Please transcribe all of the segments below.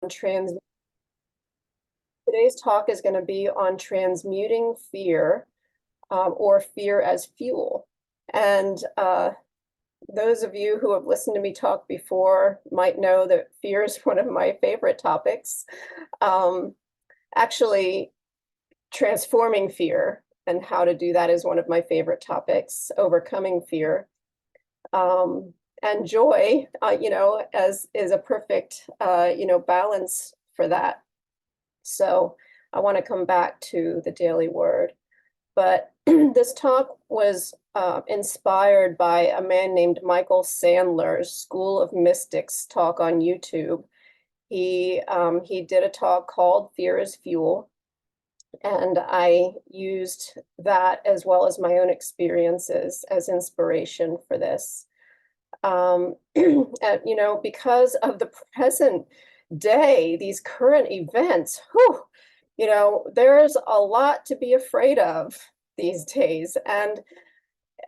trans. Today's talk is going to be on transmuting fear, or fear as fuel. And those of you who have listened to me talk before might know that fear is one of my favorite topics. Actually, transforming fear and how to do that is one of my favorite topics, overcoming fear. And joy, as is a perfect, balance for that. So I want to come back to the daily word. But this talk was inspired by a man named Michael Sandler's School of Mystics talk on YouTube. He did a talk called Fear is Fuel, and I used that as well as my own experiences as inspiration for this. And, because of the present day, these current events, there's a lot to be afraid of these days. And,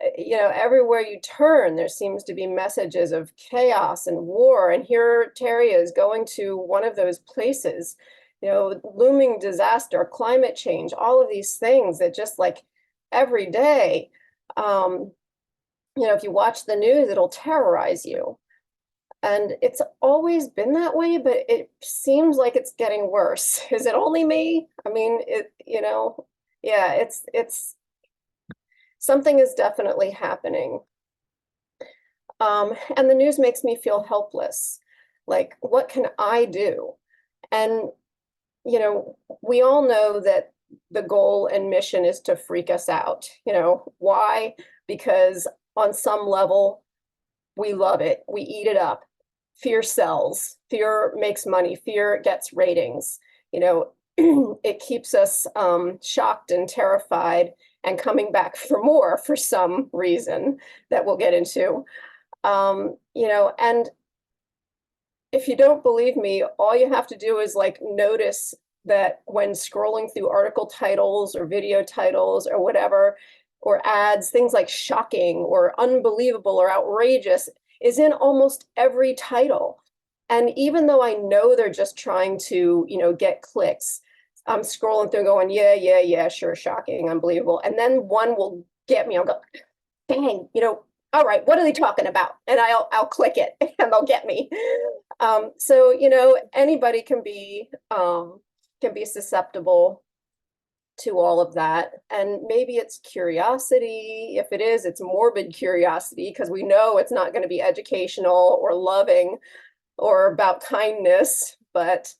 everywhere you turn, there seems to be messages of chaos and war. And here Terry is going to one of those places, looming disaster, climate change, all of these things that just like every day, if you watch the news, it'll terrorize you. And it's always been that way, but it seems like it's getting worse. Is it only me? I mean, yeah, it's something is definitely happening. And the news makes me feel helpless. Like, what can I do? And, we all know that the goal and mission is to freak us out. Why? Because on some level, we love it. We eat it up. Fear sells. Fear makes money. Fear gets ratings. It keeps us shocked and terrified and coming back for more for some reason that we'll get into. And if you don't believe me, all you have to do is like notice that when scrolling through article titles or video titles or whatever, or ads, things like shocking or unbelievable or outrageous is in almost every title. And even though I know they're just trying to, get clicks, I'm scrolling through going, yeah, sure, shocking, unbelievable. And then one will get me, I'll go, dang, all right, what are they talking about? And I'll click it and they'll get me. So, anybody can be susceptible to all of that. And maybe it's curiosity. If it is, it's morbid curiosity, because we know it's not going to be educational or loving or about kindness, but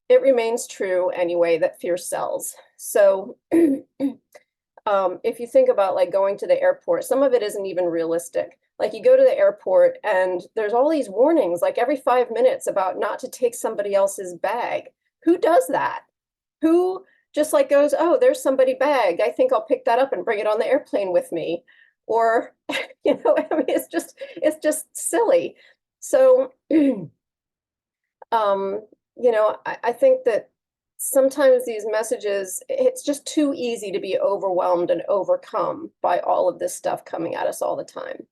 it remains true anyway that fear sells. So if you think about like going to the airport, some of it isn't even realistic. Like you go to the airport and there's all these warnings like every 5 minutes about not to take somebody else's bag. Who does that? Who just like goes, oh, there's somebody bag. I think I'll pick that up and bring it on the airplane with me. Or, I mean, it's just silly. So, I think that sometimes these messages, it's just too easy to be overwhelmed and overcome by all of this stuff coming at us all the time.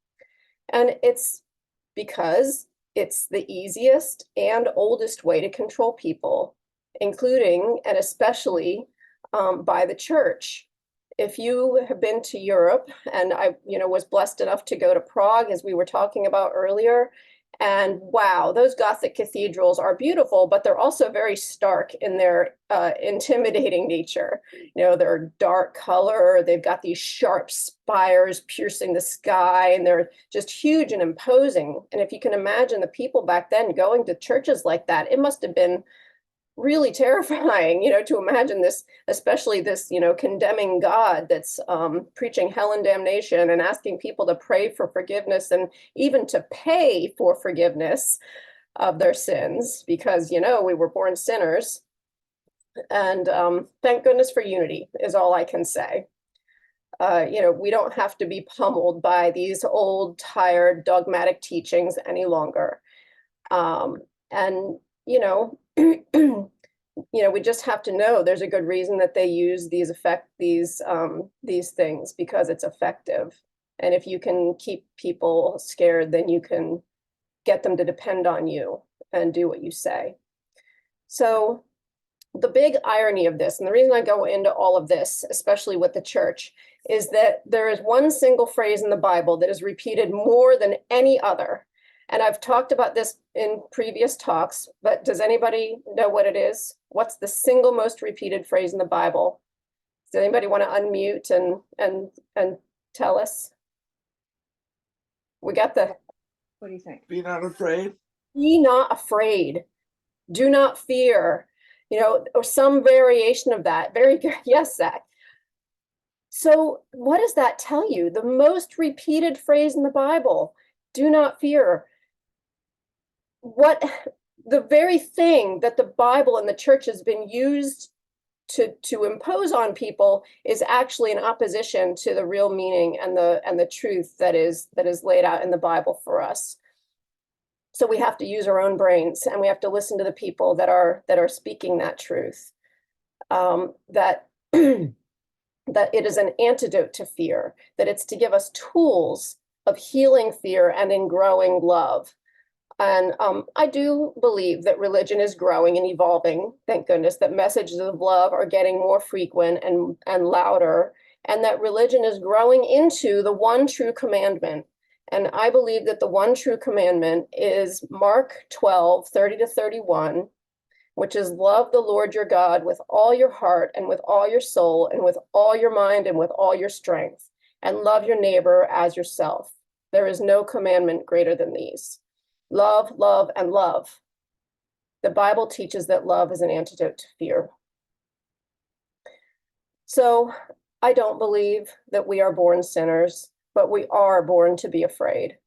And it's because it's the easiest and oldest way to control people, including and especially by the church. If you have been to Europe, and I, was blessed enough to go to Prague, as we were talking about earlier, and wow, those Gothic cathedrals are beautiful, but they're also very stark in their intimidating nature. They're dark color, they've got these sharp spires piercing the sky, and they're just huge and imposing. And if you can imagine the people back then going to churches like that, it must have been really terrifying, to imagine this, especially this, condemning God that's preaching hell and damnation and asking people to pray for forgiveness and even to pay for forgiveness of their sins, because, we were born sinners. And thank goodness for unity is all I can say. We don't have to be pummeled by these old, tired, dogmatic teachings any longer. And we just have to know there's a good reason that they use these things, because it's effective. And if you can keep people scared, then you can get them to depend on you and do what you say. So the big irony of this, and the reason I go into all of this, especially with the church, is that there is one single phrase in the Bible that is repeated more than any other. And I've talked about this in previous talks, but does anybody know what it is? What's the single most repeated phrase in the Bible? Does anybody want to unmute and tell us? We got the What do you think? Be not afraid. be not afraid, do not fear, or some variation of that. Very good. Yes, Zach. So what does that tell you? The most repeated phrase in the Bible, do not fear. What the very thing that the Bible and the church has been used to impose on people is actually in opposition to the real meaning and the truth that is laid out in the Bible for us. So we have to use our own brains, and we have to listen to the people that are speaking that truth. That that it is an antidote to fear, that it's to give us tools of healing fear and in growing love. And I do believe that religion is growing and evolving, thank goodness, that messages of love are getting more frequent and louder, and that religion is growing into the one true commandment. And I believe that the one true commandment is Mark 12:30-31, which is love the Lord your God with all your heart and with all your soul and with all your mind and with all your strength, and love your neighbor as yourself. There is no commandment greater than these. Love, love, and love. The Bible teaches that love is an antidote to fear. So I don't believe that we are born sinners, but we are born to be afraid.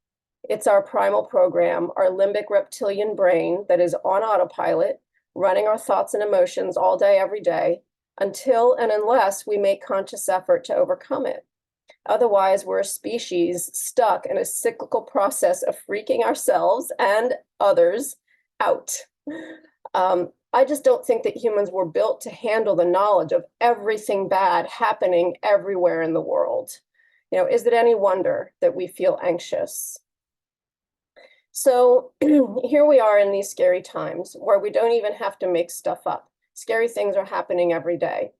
It's our primal program, our limbic reptilian brain that is on autopilot, running our thoughts and emotions all day, every day, until and unless we make conscious effort to overcome it. Otherwise, we're a species stuck in a cyclical process of freaking ourselves and others out. I just don't think that humans were built to handle the knowledge of everything bad happening everywhere in the world. Is it any wonder that we feel anxious? So here we are in these scary times where we don't even have to make stuff up. Scary things are happening every day.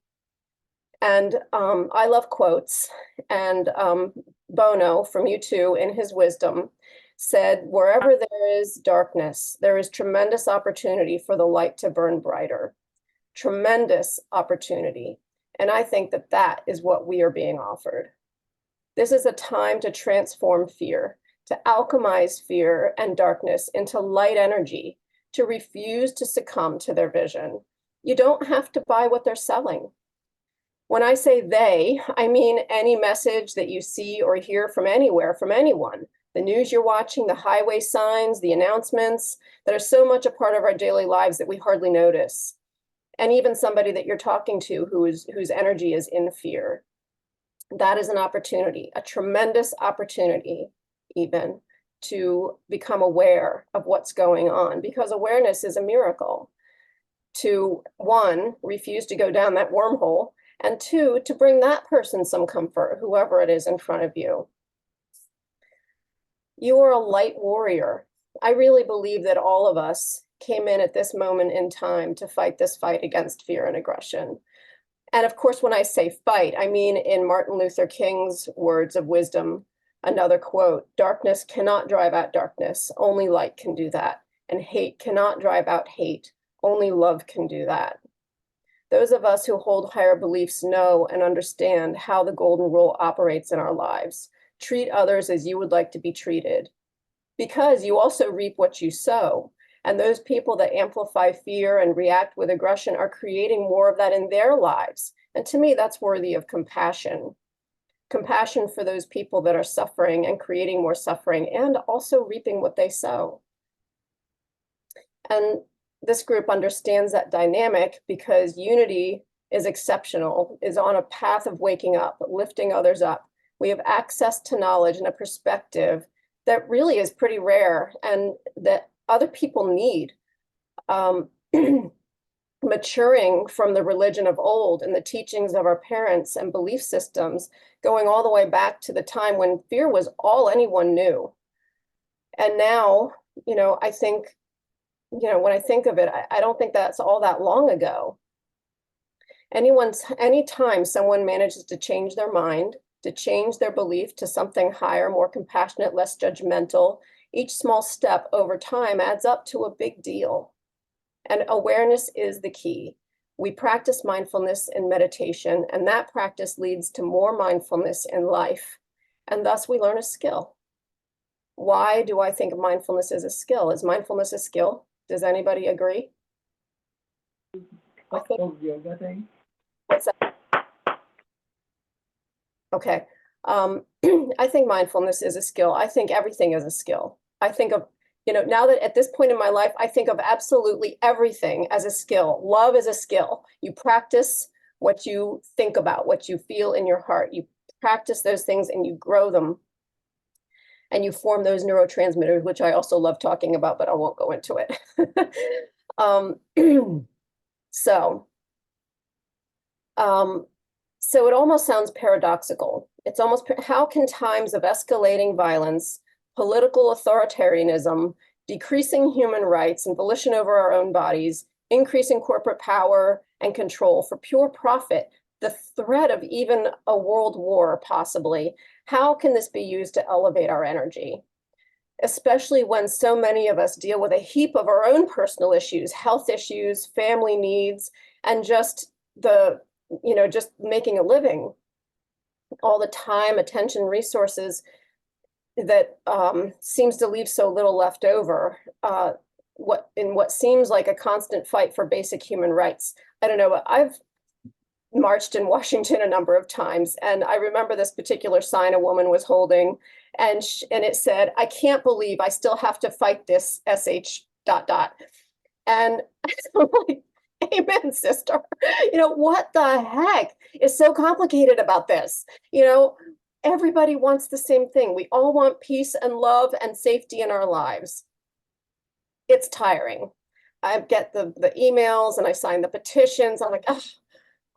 And I love quotes. And Bono from U2, in his wisdom, said, wherever there is darkness, there is tremendous opportunity for the light to burn brighter. Tremendous opportunity. And I think that that is what we are being offered. This is a time to transform fear, to alchemize fear and darkness into light energy, to refuse to succumb to their vision. You don't have to buy what they're selling. When I say they, I mean any message that you see or hear from anywhere, from anyone. The news you're watching, the highway signs, the announcements that are so much a part of our daily lives that we hardly notice. And even somebody that you're talking to whose energy is in fear. That is an opportunity, a tremendous opportunity, even to become aware of what's going on, because awareness is a miracle. To, one, refuse to go down that wormhole, and two, to bring that person some comfort, whoever it is in front of you. You are a light warrior. I really believe that all of us came in at this moment in time to fight this fight against fear and aggression. And of course, when I say fight, I mean in Martin Luther King's words of wisdom, another quote, darkness cannot drive out darkness, only light can do that. And hate cannot drive out hate, only love can do that. Those of us who hold higher beliefs know and understand how the golden rule operates in our lives. Treat others as you would like to be treated, because you also reap what you sow. And those people that amplify fear and react with aggression are creating more of that in their lives. And to me, that's worthy of compassion. Compassion for those people that are suffering and creating more suffering, and also reaping what they sow. And this group understands that dynamic because unity is exceptional, is on a path of waking up, lifting others up. We have access to knowledge and a perspective that really is pretty rare and that other people need. Maturing from the religion of old and the teachings of our parents and belief systems, going all the way back to the time when fear was all anyone knew. And now, I think when I think of it, I don't think that's all that long ago. Anytime someone manages to change their mind, to change their belief to something higher, more compassionate, less judgmental, each small step over time adds up to a big deal. And awareness is the key. We practice mindfulness in meditation, and that practice leads to more mindfulness in life. And thus we learn a skill. Why do I think mindfulness is a skill? Is mindfulness a skill? Does anybody agree? I think, yoga thing. what's that? Okay. I think mindfulness is a skill. I think everything is a skill. I think of, now that at this point in my life, I think of absolutely everything as a skill. Love is a skill. You practice what you think about, what you feel in your heart. You practice those things and you grow them and you form those neurotransmitters, which I also love talking about, but I won't go into it. um, so, um, so it almost sounds paradoxical. It's almost, how can times of escalating violence, political authoritarianism, decreasing human rights and volition over our own bodies, increasing corporate power and control for pure profit, the threat of even a world war possibly, how can this be used to elevate our energy? Especially when so many of us deal with a heap of our own personal issues, health issues, family needs, and just just making a living, all the time, attention, resources that seems to leave so little left over. What seems like a constant fight for basic human rights. I don't know. I've marched in Washington a number of times, and I remember this particular sign a woman was holding, and it said, "I can't believe I still have to fight this sh dot dot." And I'm like, amen, sister. What the heck is so complicated about this? Everybody wants the same thing. We all want peace and love and safety in our lives. It's tiring. I get the emails and I sign the petitions. I'm like,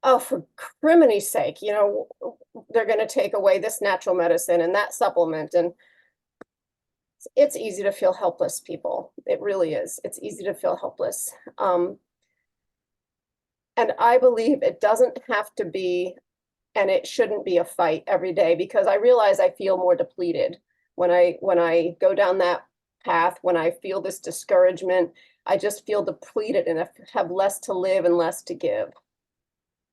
oh, for crimini's sake, they're going to take away this natural medicine and that supplement. And it's easy to feel helpless, people. It really is. It's easy to feel helpless. And I believe it doesn't have to be, and it shouldn't be a fight every day, because I realize I feel more depleted when I go down that path, when I feel this discouragement. I just feel depleted and I have less to live and less to give.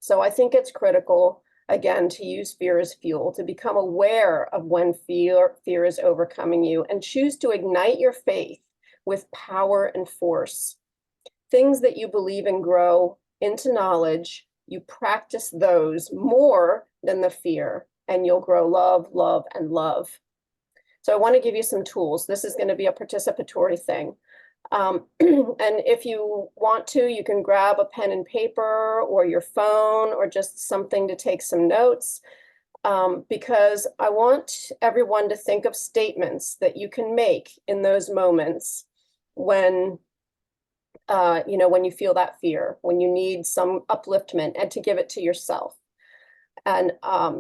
So I think it's critical, again, to use fear as fuel, to become aware of when fear is overcoming you and choose to ignite your faith with power and force. Things that you believe and grow into knowledge, you practice those more than the fear, and you'll grow love, love, and love. So I want to give you some tools. This is going to be a participatory thing. And if you want to, you can grab a pen and paper or your phone or just something to take some notes, because I want everyone to think of statements that you can make in those moments when when you feel that fear, when you need some upliftment, and to give it to yourself. And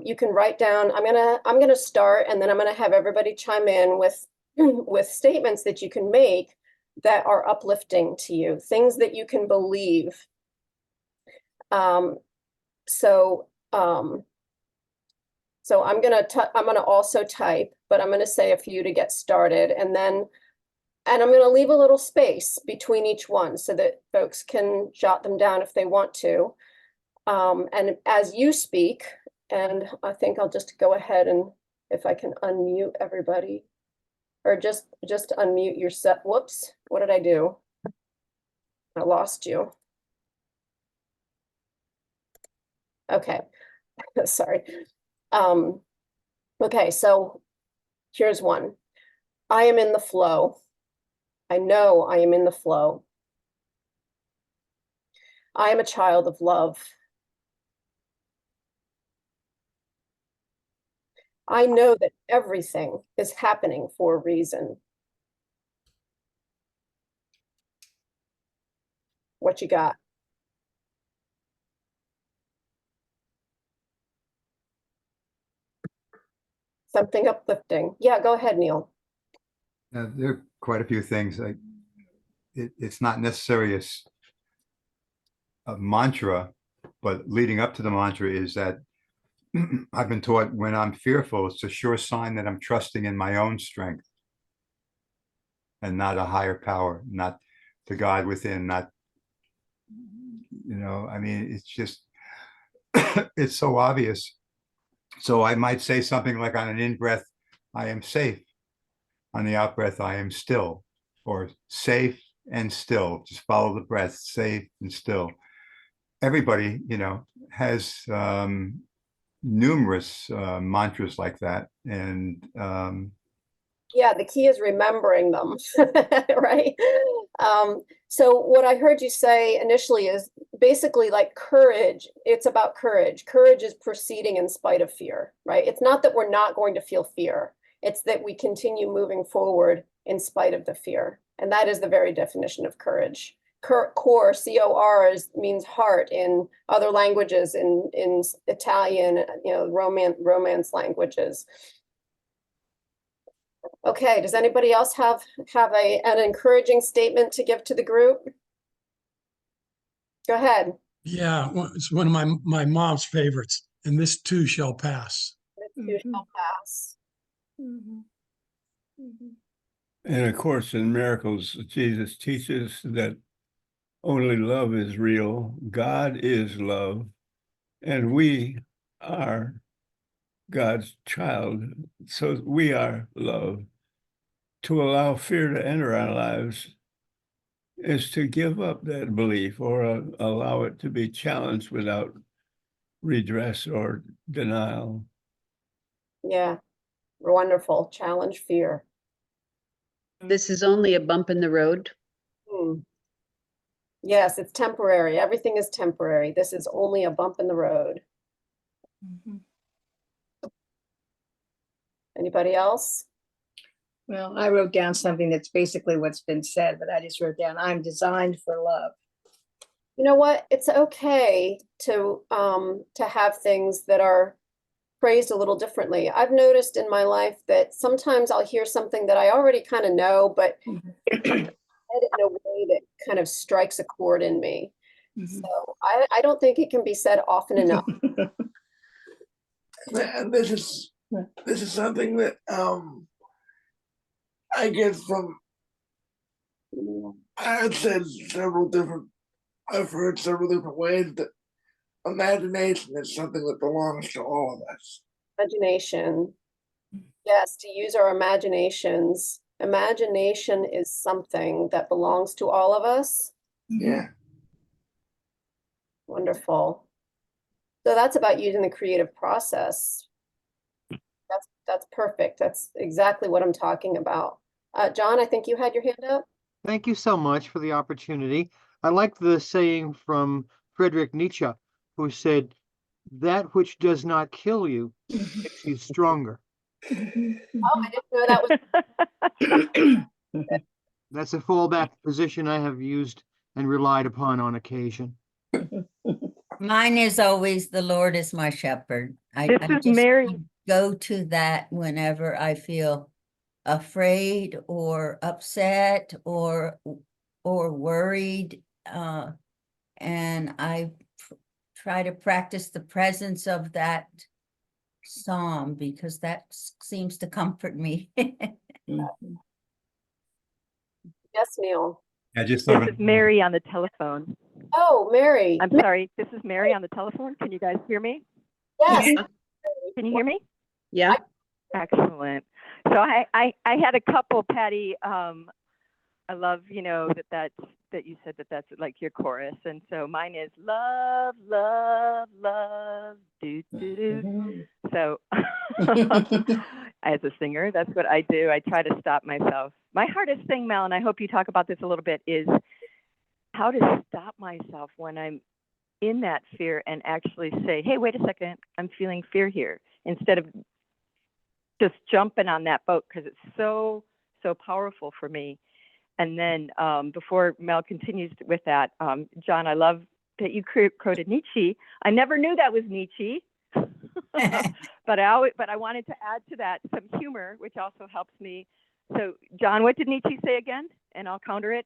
you can write down, I'm gonna start, and then I'm gonna have everybody chime in with with statements that you can make that are uplifting to you, things that you can believe. Um, so so I'm gonna also type, but I'm gonna say a few to get started, and I'm going to leave a little space between each one so that folks can jot them down if they want to. And as you speak, and I think I'll just go ahead and if I can unmute everybody, or just unmute yourself. Whoops, what did I do? I lost you. Okay, sorry. Okay, so here's one. I am in the flow. I know I am in the flow. I am a child of love. I know that everything is happening for a reason. What you got? Something uplifting. Yeah, go ahead, Neil. There are quite a few things. it's not necessarily a mantra, but leading up to the mantra is that I've been taught when I'm fearful, it's a sure sign that I'm trusting in my own strength and not a higher power, not the God within, not, I mean, it's just, it's so obvious. So I might say something like on an in-breath, I am safe. On the out-breath, I am still, or safe and still. Just follow the breath, safe and still. Everybody, has numerous mantras like that. And yeah, the key is remembering them, right? So what I heard you say initially is basically like courage. It's about courage. Courage is proceeding in spite of fear, right? It's not that we're not going to feel fear. It's that we continue moving forward in spite of the fear. And that is the very definition of courage. Core, C-O-R, means heart in other languages, in Italian, romance languages. Okay, does anybody else have an encouraging statement to give to the group? Go ahead. Yeah, it's one of my mom's favorites, and this too shall pass. This too shall pass. And of course, in miracles, Jesus teaches that only love is real. God is love, and we are God's child. So we are love. To allow fear to enter our lives is to give up that belief or allow it to be challenged without redress or denial. Yeah, wonderful. Challenge fear. This is only a bump in the road. Yes, it's temporary. Everything is temporary. This is only a bump in the road. Anybody else? Well, I wrote down something that's basically what's been said, but I just wrote down, I'm designed for love. You know what? It's okay to have things that are phrased a little differently. I've noticed in my life that sometimes I'll hear something that I already kind of know, but said it in a way that kind of strikes a chord in me. So I don't think it can be said often enough. And this is something that I get from, I've heard several different ways that imagination is something that belongs to all of us. Imagination. Yes, to use our imaginations. Imagination is something that belongs to all of us. Yeah. Wonderful. So that's about using the creative process. That's perfect. That's exactly what I'm talking about. John, I think you had your hand up. Thank you so much for the opportunity. I like the saying from Friedrich Nietzsche, who said, "That which does not kill you makes you stronger." Oh, I didn't know that was. That's a fallback position I have used and relied upon on occasion. Mine is always the Lord is my shepherd. I just Mary. Go to that whenever I feel afraid or upset or worried. And I try to practice the presence of that psalm because that seems to comfort me. Yes, Neil. I just This thought is Mary on the telephone. Oh, Mary. I'm sorry. This is Mary on the telephone. Can you guys hear me? Yes. Can you hear me? Yeah. Excellent. So I had a couple, Patty. I love, that you said that's like your chorus. And so mine is love, love, love, do, do, do. So as a singer, that's what I do. I try to stop myself. My hardest thing, Mel, and I hope you talk about this a little bit, is how to stop myself when I'm in that fear and actually say, hey, wait a second, I'm feeling fear here, instead of just jumping on that boat, because it's so powerful for me. And then before Mel continues with that, John, I love that you quoted Nietzsche. I never knew that was Nietzsche, but I wanted to add to that some humor, which also helps me. So John, what did Nietzsche say again? And I'll counter it.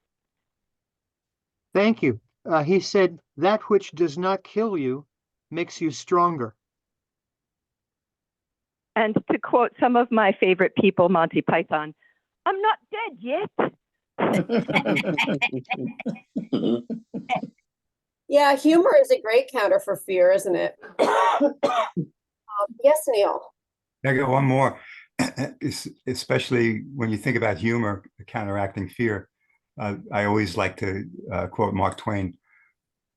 Thank you. He said, that which does not kill you makes you stronger. And to quote some of my favorite people, Monty Python, I'm not dead yet. Yeah, humor is a great counter for fear, isn't it? Yes, Neil. I got one more, especially when you think about humor counteracting fear. I always like to quote Mark Twain,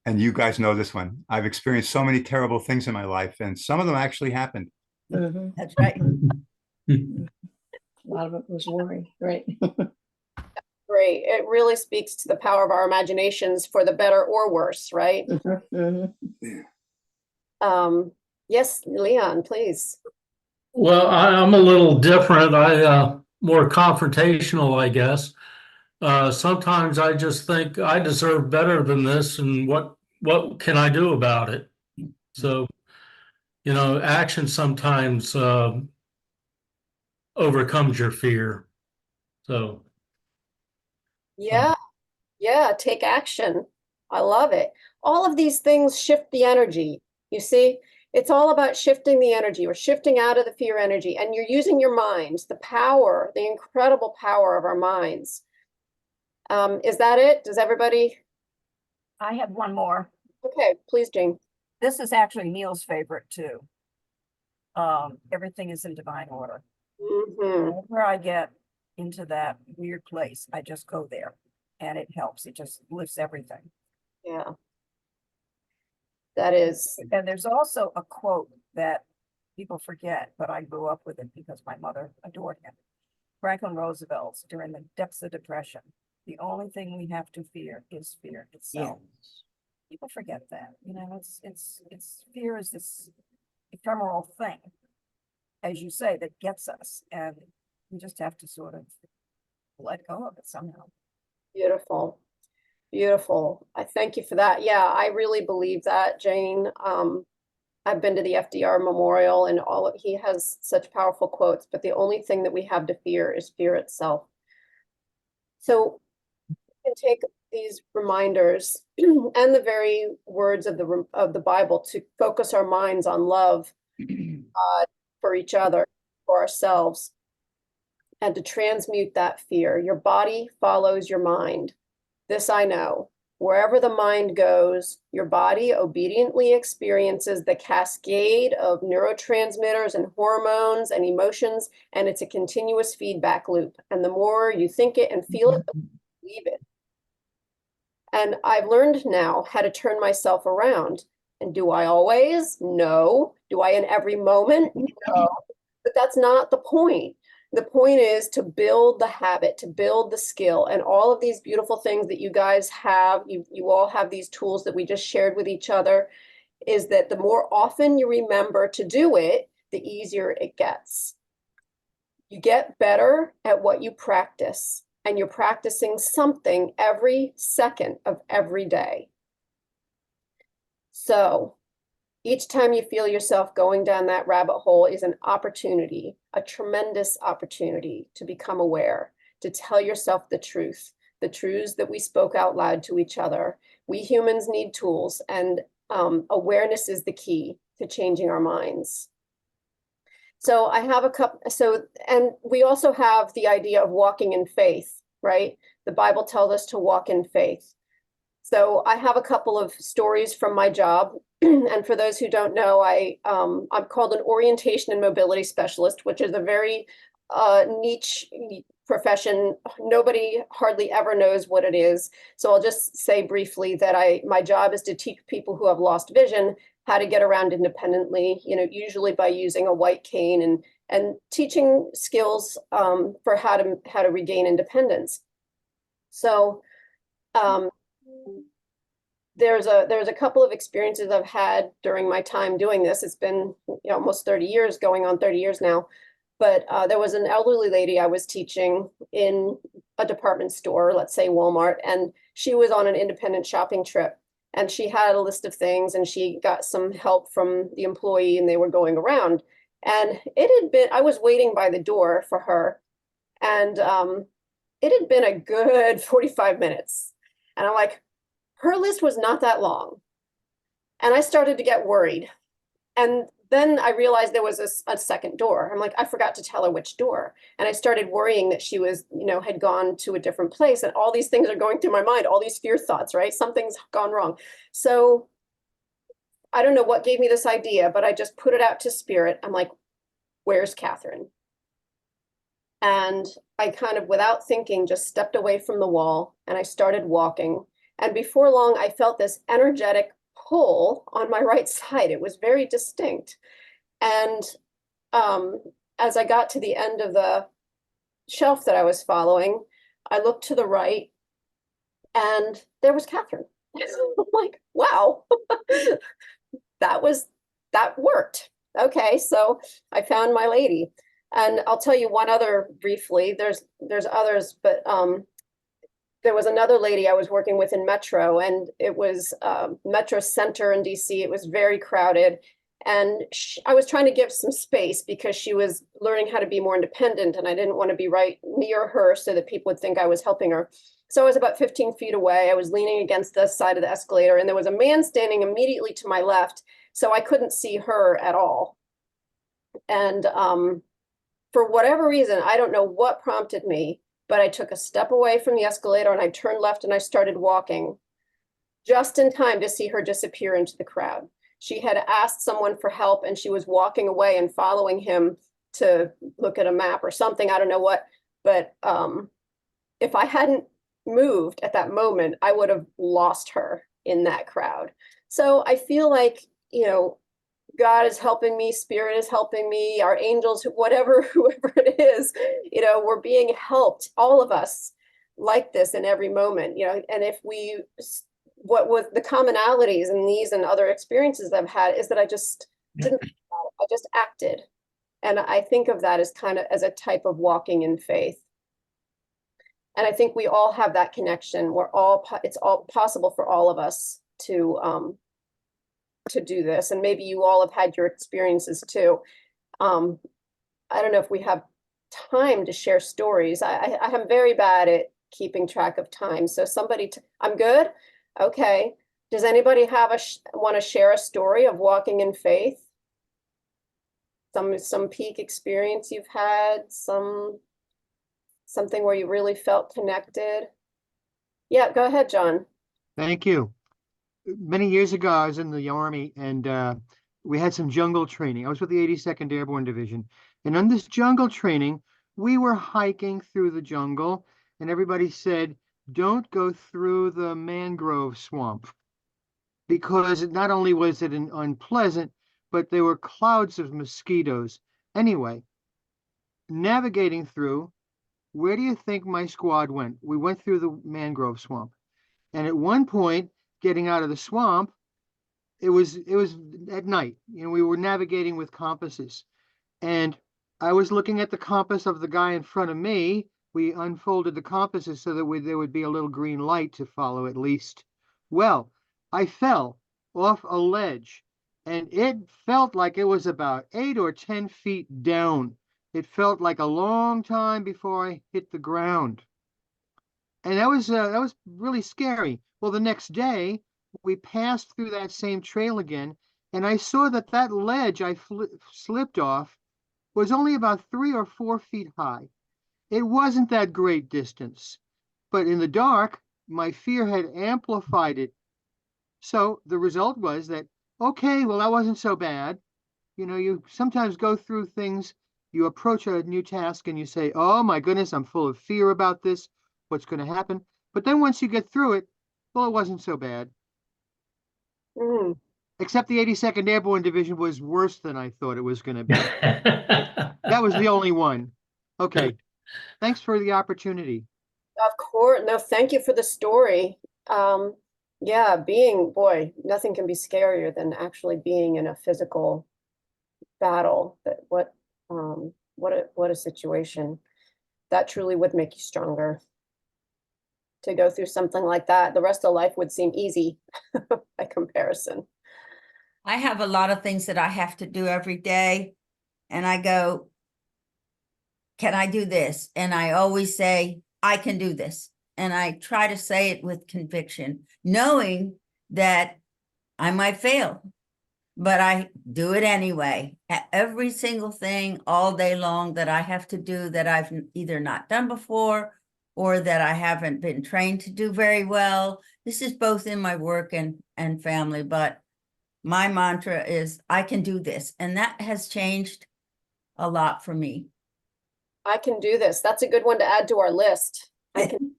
and you guys know this one. I've experienced so many terrible things in my life, and some of them actually happened. Mhm. That's right. A lot of it was worry, right? Great. It really speaks to the power of our imaginations for the better or worse, right? Mhm, Yes, Leon, please. Well, I'm a little different. More confrontational, I guess. Sometimes I just think I deserve better than this, and what can I do about it? So, action sometimes overcomes your fear. So, Yeah, yeah, take action. I love it. All of these things shift the energy. You see, it's all about shifting the energy or shifting out of the fear energy, and you're using your minds, the power, the incredible power of our minds. Is that it? Does everybody? I have one more. Okay, please, Jane. This is actually Neil's favorite too. Everything is in divine order. Whenever I get into that weird place, I just go there and it helps. It just lifts everything. Yeah. That is. And there's also a quote that people forget, but I grew up with it because my mother adored him. Franklin Roosevelt, during the depths of depression, the only thing we have to fear is fear itself. People forget that, it's fear is this ephemeral thing, as you say, that gets us, and we just have to sort of let go of it somehow. Beautiful. Beautiful. I thank you for that. Yeah, I really believe that, Jane. I've been to the FDR Memorial and he has such powerful quotes, but the only thing that we have to fear is fear itself. So we can take these reminders and the very words of the Bible to focus our minds on love for each other, for ourselves, and to transmute that fear. Your body follows your mind. This I know. Wherever the mind goes, your body obediently experiences the cascade of neurotransmitters and hormones and emotions, and it's a continuous feedback loop. And the more you think it and feel it, the more you believe it. And I've learned now how to turn myself around. And do I always? No. Do I in every moment? No. But that's not the point. The point is to build the habit, to build the skill, and all of these beautiful things that you guys have, you all have these tools that we just shared with each other, is that the more often you remember to do it, the easier it gets. You get better at what you practice, and you're practicing something every second of every day. So each time you feel yourself going down that rabbit hole is an opportunity, a tremendous opportunity to become aware, to tell yourself the truths that we spoke out loud to each other. We humans need tools, and awareness is the key to changing our minds. So I have a couple, and we also have the idea of walking in faith, right? The Bible tells us to walk in faith. So I have a couple of stories from my job. And for those who don't know, I'm called an orientation and mobility specialist, which is a very niche profession. Nobody hardly ever knows what it is. So I'll just say briefly that my job is to teach people who have lost vision how to get around independently, usually by using a white cane and teaching skills for how to regain independence. So there's a couple of experiences I've had during my time doing this. It's been almost 30 years, going on 30 years now. But there was an elderly lady I was teaching in a department store, let's say Walmart, and she was on an independent shopping trip. And she had a list of things, and she got some help from the employee, and they were going around. And I was waiting by the door for her, and it had been a good 45 minutes. And I'm like, her list was not that long. And I started to get worried. And then I realized there was a second door. I'm like, I forgot to tell her which door. And I started worrying that she was, had gone to a different place. And all these things are going through my mind, all these fear thoughts, right? Something's gone wrong. So I don't know what gave me this idea, but I just put it out to spirit. I'm like, where's Catherine? And I kind of, without thinking, just stepped away from the wall and I started walking. And before long, I felt this energetic pull on my right side. It was very distinct. And as I got to the end of the shelf that I was following, I looked to the right and there was Catherine. I'm like, wow, that worked. Okay, so I found my lady. And I'll tell you one other briefly. There's others, but there was another lady I was working with in Metro, and it was Metro Center in DC. It was very crowded. And I was trying to give some space because she was learning how to be more independent, and I didn't want to be right near her so that people would think I was helping her. So I was about 15 feet away. I was leaning against the side of the escalator, and there was a man standing immediately to my left, so I couldn't see her at all. And for whatever reason, I don't know what prompted me, but I took a step away from the escalator and I turned left and I started walking just in time to see her disappear into the crowd. She had asked someone for help and she was walking away and following him to look at a map or something. I don't know what, but if I hadn't moved at that moment, I would have lost her in that crowd. So I feel like, God is helping me, spirit is helping me, our angels, whoever it is, we're being helped, all of us like this in every moment, and if what was the commonalities in these and other experiences I've had is that I just didn't, I just acted. And I think of that as kind of as a type of walking in faith. And I think we all have that connection. It's all possible for all of us to do this. And maybe you all have had your experiences too. I don't know if we have time to share stories. I am very bad at keeping track of time. So I'm good. Okay. Does anybody have want to share a story of walking in faith? Some peak experience you've had, something where you really felt connected? Yeah, go ahead, John. Thank you. Many years ago, I was in the Army and we had some jungle training. I was with the 82nd Airborne Division. And on this jungle training, we were hiking through the jungle and everybody said, don't go through the mangrove swamp, because not only was it unpleasant, but there were clouds of mosquitoes. Anyway, navigating through, where do you think my squad went? We went through the mangrove swamp. And at one point, getting out of the swamp, it was at night. We were navigating with compasses. And I was looking at the compass of the guy in front of me. We unfolded the compasses so that there would be a little green light to follow at least. Well, I fell off a ledge and it felt like it was about 8 or 10 feet down. It felt like a long time before I hit the ground. And that was really scary. Well, the next day we passed through that same trail again, and I saw that ledge I slipped off was only about 3 or 4 feet high. It wasn't that great distance, but in the dark, my fear had amplified it. So the result was that, okay, well, that wasn't so bad. You sometimes go through things, you approach a new task and you say, oh my goodness, I'm full of fear about this. What's going to happen? But then once you get through it, well, it wasn't so bad. Mm. Except the 82nd Airborne Division was worse than I thought it was going to be. That was the only one. Okay. Thanks for the opportunity. Of course. No, thank you for the story. Yeah, boy, nothing can be scarier than actually being in a physical battle. What a situation. That truly would make you stronger. To go through something like that, the rest of life would seem easy by comparison. I have a lot of things that I have to do every day, and I go, can I do this? And I always say, I can do this. and I try to say it with conviction, knowing that I might fail, but I do it anyway. Every single thing all day long that I have to do that I've either not done before or that I haven't been trained to do very well. This is both in my work and family, but my mantra is I can do this. And that has changed a lot for me. I can do this. That's a good one to add to our list. I can.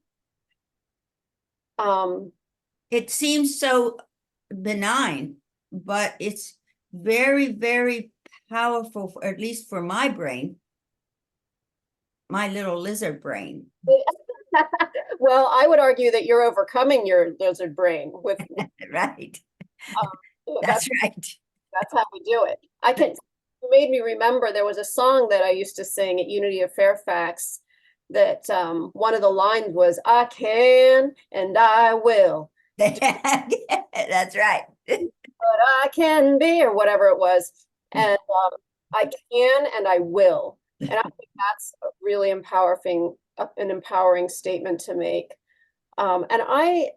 It seems so benign, but it's very, very powerful, at least for my brain, my little lizard brain. Well, I would argue that you're overcoming your lizard brain with right. That's right. That's how we do it. You made me remember there was a song that I used to sing at Unity of Fairfax that one of the lines was, I can and I will. That's right. But I can be, or whatever it was. And I can and I will. And I think that's a really an empowering statement to make. And I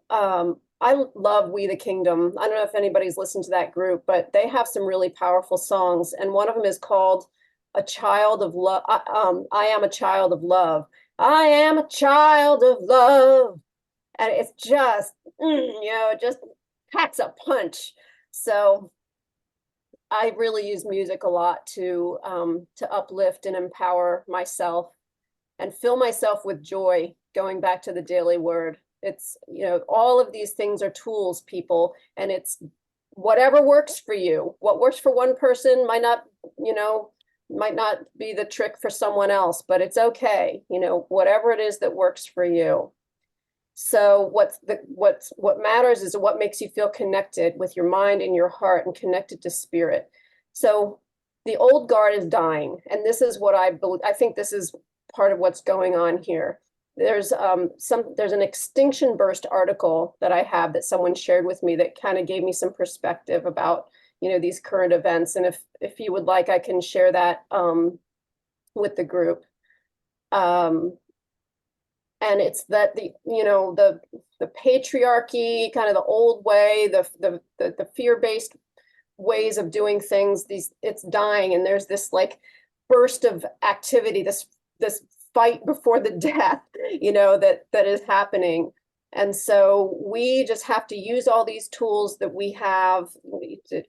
love We the Kingdom. I don't know if anybody's listened to that group, but they have some really powerful songs. And one of them is called A Child of Love. I am a child of love. I am a child of love. And it's just, it just packs a punch. So I really use music a lot to uplift and empower myself and fill myself with joy, going back to the daily word. It's, all of these things are tools, people, and it's whatever works for you. What works for one person might not be the trick for someone else, but it's okay. Whatever it is that works for you. So what matters is what makes you feel connected with your mind and your heart and connected to spirit. So the old guard is dying, and this is what I believe. I think this is part of what's going on here. There's an extinction burst article that I have that someone shared with me that kind of gave me some perspective about these current events. And if you would like, I can share that with the group. And it's that the patriarchy, kind of the old way, the fear-based ways of doing things, it's dying, and there's this like burst of activity, this fight before the death, that is happening. And so we just have to use all these tools that we have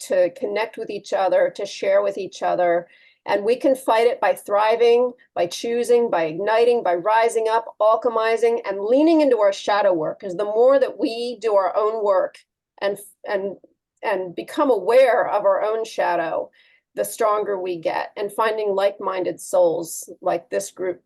to connect with each other, to share with each other. And we can fight it by thriving, by choosing, by igniting, by rising up, alchemizing, and leaning into our shadow work. Because the more that we do our own work and become aware of our own shadow, the stronger we get. And finding like-minded souls like this group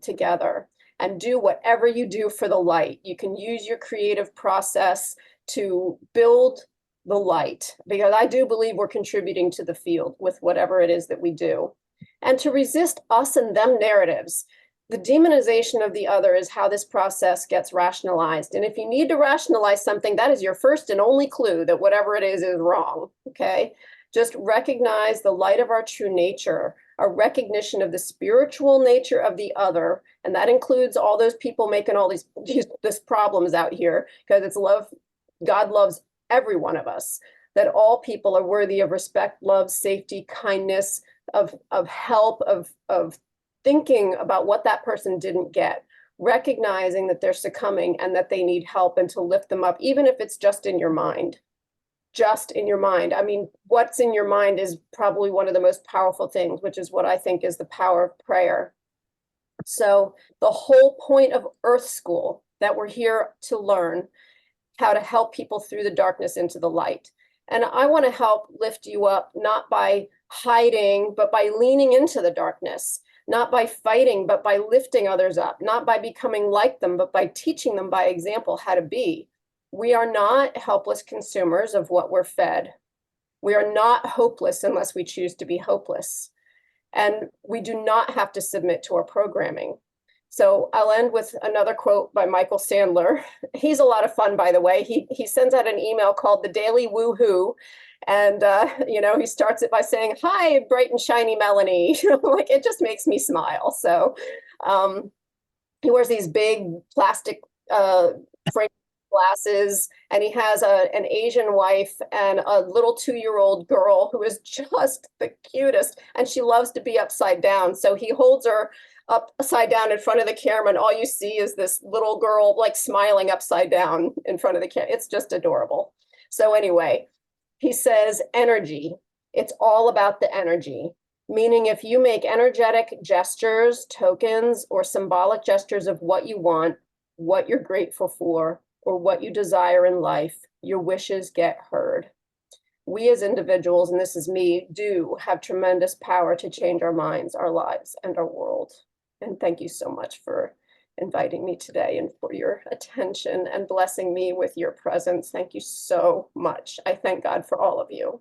together, and do whatever you do for the light. You can use your creative process to build the light, because I do believe we're contributing to the field with whatever it is that we do. And to resist us and them narratives. The demonization of the other is how this process gets rationalized. And if you need to rationalize something, that is your first and only clue that whatever it is wrong, okay? Just recognize the light of our true nature, a recognition of the spiritual nature of the other. And that includes all those people making all these problems out here, because it's love. God loves every one of us, that all people are worthy of respect, love, safety, kindness, of help, of thinking about what that person didn't get, recognizing that they're succumbing and that they need help, and to lift them up, even if it's just in your mind. Just in your mind. I mean, what's in your mind is probably one of the most powerful things, which is what I think is the power of prayer. So the whole point of Earth School, that we're here to learn how to help people through the darkness into the light. And I want to help lift you up, not by hiding, but by leaning into the darkness, not by fighting, but by lifting others up, not by becoming like them, but by teaching them by example how to be. We are not helpless consumers of what we're fed. We are not hopeless unless we choose to be hopeless. And we do not have to submit to our programming. So I'll end with another quote by Michael Sandler. He's a lot of fun, by the way. He sends out an email called The Daily Woohoo. And, he starts it by saying, "Hi, bright and shiny Melanie." Like, it just makes me smile. So he wears these big plastic frame glasses, and he has an Asian wife and a little 2-year-old girl who is just the cutest, and she loves to be upside down. So he holds her upside down in front of the camera, and all you see is this little girl like smiling upside down in front of the camera. It's just adorable. So anyway, he says energy. It's all about the energy. Meaning if you make energetic gestures, tokens, or symbolic gestures of what you want, what you're grateful for, or what you desire in life, your wishes get heard. We as individuals, and this is me, do have tremendous power to change our minds, our lives, and our world. And thank you so much for inviting me today and for your attention and blessing me with your presence. Thank you so much. I thank God for all of you.